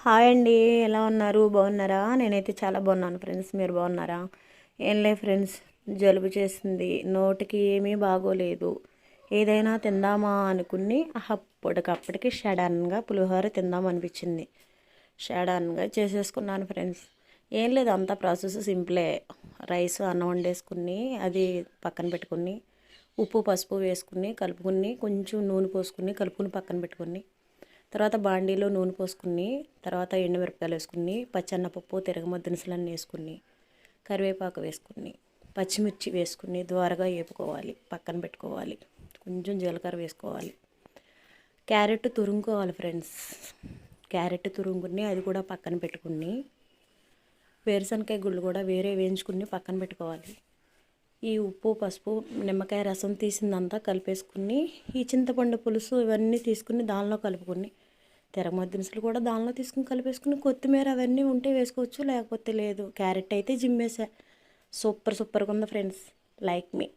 Hi అండి. ఎలా ఉన్నారు? బాగున్నారా? నేనైతే చాలా బాగున్నాను ఫ్రెండ్స్. మీరు బాగున్నారా? ఏం లే ఫ్రెండ్స్, జలుబు చేసింది, నోటికి ఏమీ బాగోలేదు. ఏదైనా తిందామా అనుకుని అప్పటికప్పటికి సడన్గా పులిహోర తిందాం అనిపించింది. సడన్గా చేసేసుకున్నాను ఫ్రెండ్స్. ఏం లేదు, అంతా ప్రాసెస్ సింపులే. రైస్ అన్నం వండేసుకుని అది పక్కన పెట్టుకుని ఉప్పు పసుపు వేసుకుని కలుపుకుని కొంచెం నూనె పోసుకుని కలుపుకుని పక్కన పెట్టుకుని తర్వాత బాండీలో నూనె పోసుకుని తర్వాత ఎండుమిరపకాయలు వేసుకుని పచ్చన్నపప్పు తిరగమో దినుసులన్నీ వేసుకుని కరివేపాకు వేసుకుని పచ్చిమిర్చి వేసుకుని ద్వారగా వేపుకోవాలి, పక్కన పెట్టుకోవాలి. కొంచెం జీలకర్ర వేసుకోవాలి. క్యారెట్ తురుముకోవాలి ఫ్రెండ్స్. క్యారెట్ తురుముకుని అది కూడా పక్కన పెట్టుకుని వేరుశనకాయ గుళ్ళు కూడా వేరే వేయించుకుని పక్కన పెట్టుకోవాలి. ఈ ఉప్పు పసుపు నిమ్మకాయ రసం తీసిందంతా కలిపేసుకుని ఈ చింతపండు పులుసు ఇవన్నీ తీసుకుని దానిలో కలుపుకొని తిరగమోద్దు దినుసులు కూడా దానిలో తీసుకుని కలిపేసుకుని కొత్తిమీర అవన్నీ ఉంటే వేసుకోవచ్చు, లేకపోతే లేదు. క్యారెట్ అయితే జిమ్మేసా. సూపర్గా ఉంది ఫ్రెండ్స్. లైక్ మీ.